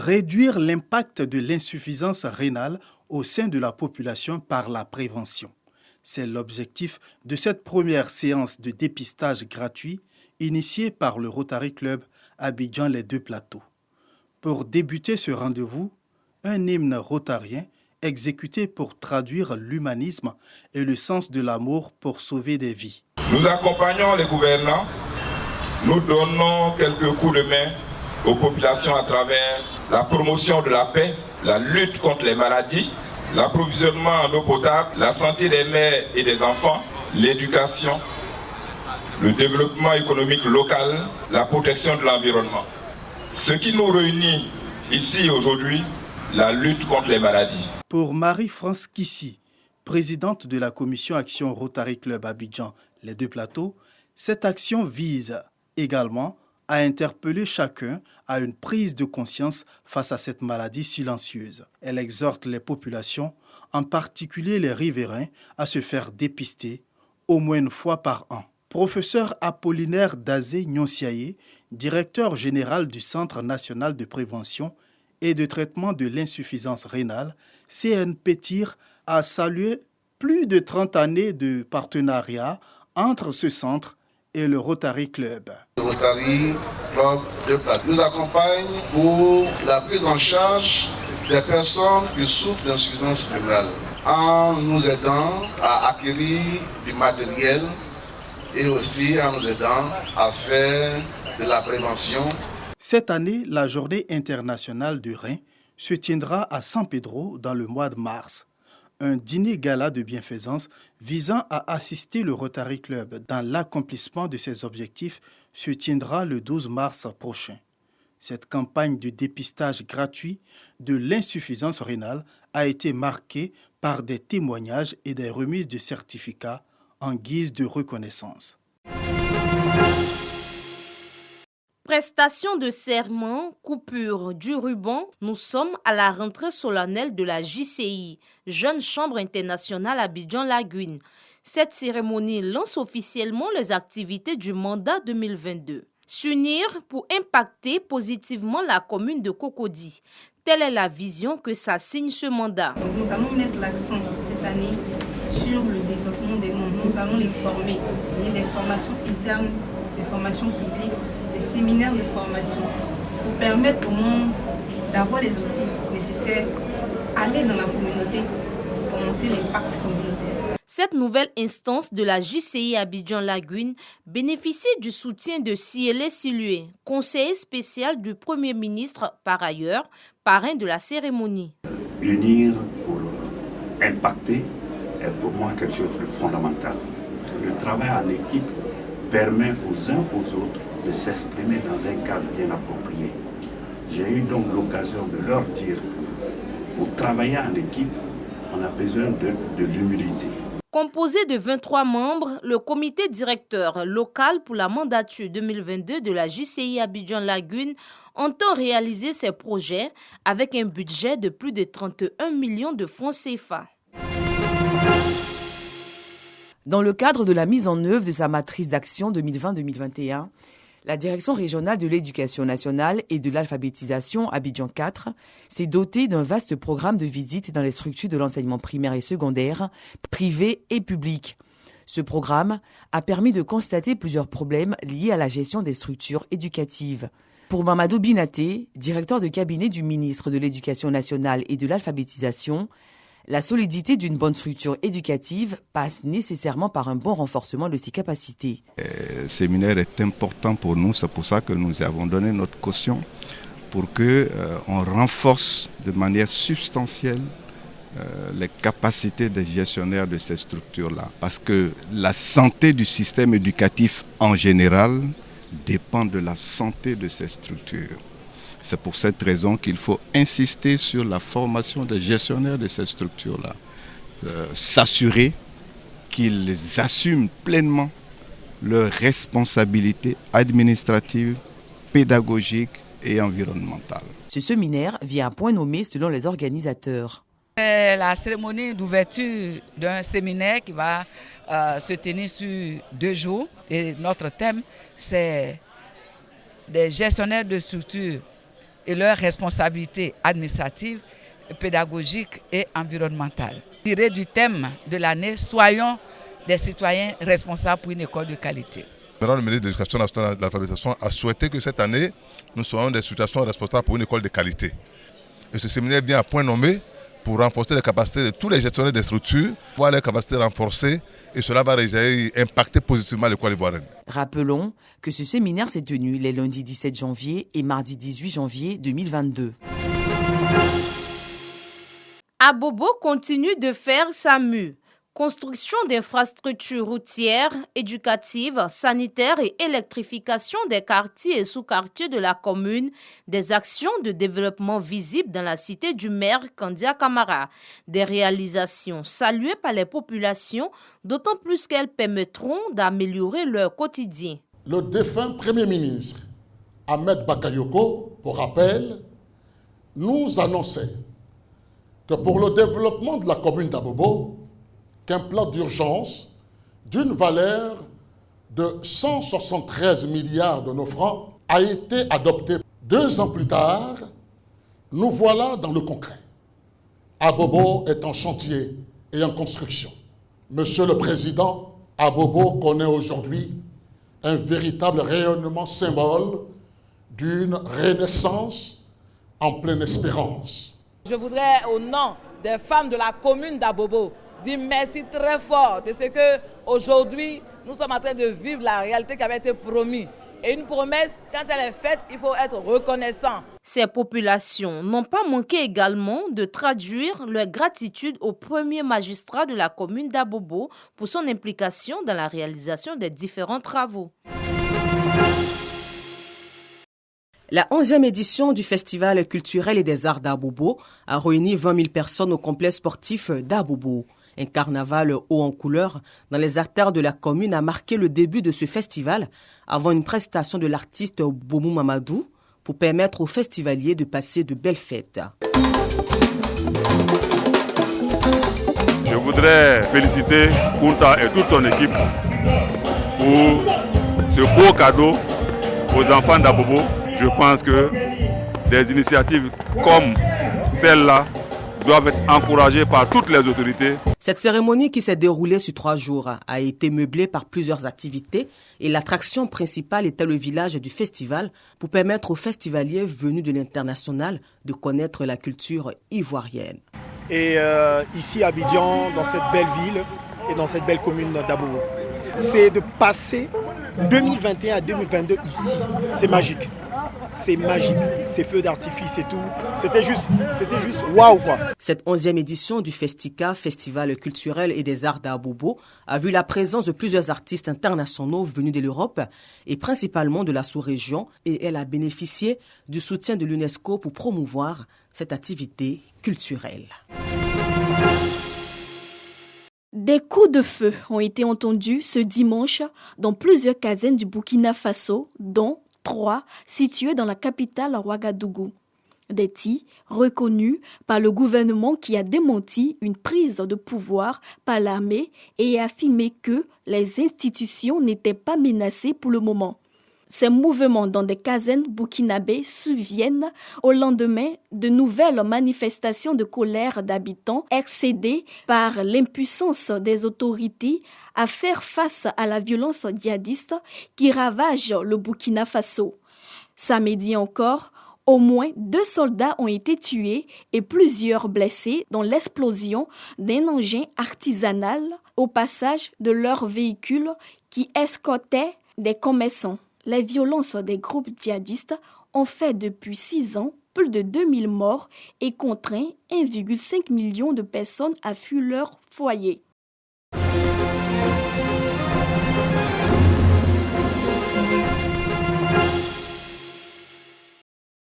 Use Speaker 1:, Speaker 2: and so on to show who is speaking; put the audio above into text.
Speaker 1: Réduire l'impact de l'insuffisance rénale au sein de la population par la prévention. C'est l'objectif de cette première séance de dépistage gratuit initiée par le Rotary Club Abidjan Les Deux Plateaux. Pour débuter ce rendez-vous, un hymne rotarien exécuté pour traduire l'humanisme et le sens de l'amour pour sauver des vies.
Speaker 2: Nous accompagnons les gouvernants, nous donnons quelques coups de main aux populations à travers la promotion de la paix, la lutte contre les maladies, l'approvisionnement en eau potable, la santé des mères et des enfants, l'éducation, le développement économique local, la protection de l'environnement. Ce qui nous réunit ici aujourd'hui, la lutte contre les maladies.
Speaker 1: Pour Marie-France Kissi, présidente de la commission Action Rotary Club Abidjan Les Deux Plateaux, cette action vise également à interpeller chacun à une prise de conscience face à cette maladie silencieuse. Elle exhorte les populations, en particulier les riverains, à se faire dépister au moins une fois par an. Professeur Apollinaire Dazé Nyonsiaye, directeur général du Centre national de prévention et de traitement de l'insuffisance rénale, CNP-TIR, a salué plus de 30 années de partenariat entre ce centre et le Rotary Club.
Speaker 3: Le Rotary Club de Plateau nous accompagne pour la prise en charge des personnes qui souffrent d'insuffisance rénale, en nous aidant à acquérir du matériel et aussi en nous aidant à faire de la prévention.
Speaker 1: Cette année, la Journée internationale du rein se tiendra à San Pedro dans le mois de mars. Un dîner gala de bienfaisance visant à assister le Rotary Club dans l'accomplissement de ses objectifs se tiendra le 12 mars prochain. Cette campagne de dépistage gratuit de l'insuffisance rénale a été marquée par des témoignages et des remises de certificats en guise de reconnaissance.
Speaker 4: Prestation de serment, coupure du ruban, nous sommes à la rentrée solennelle de la JCI, Jeune Chambre internationale Abidjan Lagune. Cette cérémonie lance officiellement les activités du mandat 2022. S'unir pour impacter positivement la commune de Cocody. Telle est la vision que s'assigne ce mandat.
Speaker 5: Donc nous allons mettre l'accent cette année sur le développement des membres. Nous allons les former, donner des formations internes, des formations publiques, des séminaires de formation pour permettre au monde d'avoir les outils nécessaires, aller dans la communauté, commencer l'impact communautaire.
Speaker 4: Cette nouvelle instance de la JCI Abidjan Lagune bénéficie du soutien de Siélé Silué, conseiller spécial du Premier ministre par ailleurs, parrain de la cérémonie.
Speaker 6: Unir pour impacter est pour moi quelque chose de fondamental. Le travail en équipe permet aux uns aux autres de s'exprimer dans un cadre bien approprié. J'ai eu donc l'occasion de leur dire que pour travailler en équipe, on a besoin de l'humilité.
Speaker 4: Composé de 23 membres, le comité directeur local pour la mandature 2022 de la JCI Abidjan Lagune entend réaliser ses projets avec un budget de plus de 31 millions de francs CFA.
Speaker 7: Dans le cadre de la mise en œuvre de sa matrice d'action 2020-2021, la Direction régionale de l'éducation nationale et de l'alphabétisation Abidjan 4 s'est dotée d'un vaste programme de visites dans les structures de l'enseignement primaire et secondaire, privées et publiques. Ce programme a permis de constater plusieurs problèmes liés à la gestion des structures éducatives. Pour Mamadou Binaté, directeur de cabinet du ministre de l'Éducation nationale et de l'alphabétisation, la solidité d'une bonne structure éducative passe nécessairement par un bon renforcement de ses capacités.
Speaker 8: Le séminaire est important pour nous, c'est pour ça que nous avons donné notre caution pour qu'on renforce de manière substantielle les capacités des gestionnaires de ces structures-là. Parce que la santé du système éducatif en général dépend de la santé de ces structures. C'est pour cette raison qu'il faut insister sur la formation des gestionnaires de ces structures-là. S'assurer qu'ils assument pleinement leurs responsabilités administratives, pédagogiques et environnementales.
Speaker 7: Ce séminaire vient à point nommé selon les organisateurs.
Speaker 9: C'est la cérémonie d'ouverture d'un séminaire qui va se tenir sur 2 jours. Et notre thème, c'est des gestionnaires de structures et leurs responsabilités administratives, pédagogiques et environnementales. Tiré du thème de l'année, soyons des citoyens responsables pour une école de qualité.
Speaker 10: Le ministre de l'Éducation nationale et de l'alphabétisation a souhaité que cette année, nous soyons des citoyens responsables pour une école de qualité. Et ce séminaire vient à point nommé pour renforcer les capacités de tous les gestionnaires des structures, voir les capacités renforcées, et cela va impacter positivement l'école ivoirienne.
Speaker 7: Rappelons que ce séminaire s'est tenu les lundis 17 janvier et mardi 18 janvier 2022.
Speaker 4: Abobo continue de faire sa mue. Construction d'infrastructures routières, éducatives, sanitaires et électrification des quartiers et sous-quartiers de la commune, des actions de développement visibles dans la cité du maire Kandia Camara. Des réalisations saluées par les populations, d'autant plus qu'elles permettront d'améliorer leur quotidien.
Speaker 11: Le défunt Premier ministre Ahmed Bakayoko, pour rappel, nous annonçait que pour le développement de la commune d'Abobo, qu'un plan d'urgence d'une valeur de 173 milliards de nos francs a été adopté. 2 ans plus tard, nous voilà dans le concret. Abobo est en chantier et en construction. Monsieur le Président, Abobo connaît aujourd'hui un véritable rayonnement symbole d'une renaissance en pleine espérance.
Speaker 12: Je voudrais, au nom des femmes de la commune d'Abobo, dire merci très fort de ce que aujourd'hui nous sommes en train de vivre la réalité qui avait été promise. Et une promesse, quand elle est faite, il faut être reconnaissant.
Speaker 4: Ces populations n'ont pas manqué également de traduire leur gratitude au premier magistrat de la commune d'Abobo pour son implication dans la réalisation des différents travaux.
Speaker 13: La 11e édition du Festival culturel et des arts d'Abobo a réuni 20 000 personnes au complexe sportif d'Abobo. Un carnaval haut en couleurs dans les artères de la commune a marqué le début de ce festival avant une prestation de l'artiste Boumou Mamadou pour permettre aux festivaliers de passer de belles fêtes.
Speaker 14: Je voudrais féliciter Kunta et toute son équipe pour ce beau cadeau aux enfants d'Abobo. Je pense que des initiatives comme celle-là doivent être encouragées par toutes les autorités.
Speaker 13: Cette cérémonie qui s'est déroulée sur 3 jours a été meublée par plusieurs activités et l'attraction principale était le village du festival pour permettre aux festivaliers venus de l'international de connaître la culture ivoirienne.
Speaker 15: Et ici à Abidjan, dans cette belle ville et dans cette belle commune d'Abobo, c'est de passer 2021 à 2022 ici. C'est magique. C'est magique, ces feux d'artifice et tout, c'était juste waouh quoi.
Speaker 13: Cette 11e édition du Festica, Festival culturel et des arts d'Abobo, a vu la présence de plusieurs artistes internationaux venus de l'Europe et principalement de la sous-région, et elle a bénéficié du soutien de l'UNESCO pour promouvoir cette activité culturelle.
Speaker 16: Des coups de feu ont été entendus ce dimanche dans plusieurs casernes du Burkina Faso, dont 3 situés dans la capitale Ouagadougou. Des tirs reconnus par le gouvernement qui a démenti une prise de pouvoir par l'armée et a affirmé que les institutions n'étaient pas menacées pour le moment. Ces mouvements dans des casernes burkinabés surviennent au lendemain de nouvelles manifestations de colère d'habitants excédés par l'impuissance des autorités à faire face à la violence djihadiste qui ravage le Burkina Faso. Samedi encore, au moins 2 soldats ont été tués et plusieurs blessés dans l'explosion d'un engin artisanal au passage de leur véhicule qui escortait des commerçants. Les violences des groupes djihadistes ont fait depuis 6 ans plus de 2000 morts et contraint 1,5 million de personnes à fuir leur foyer.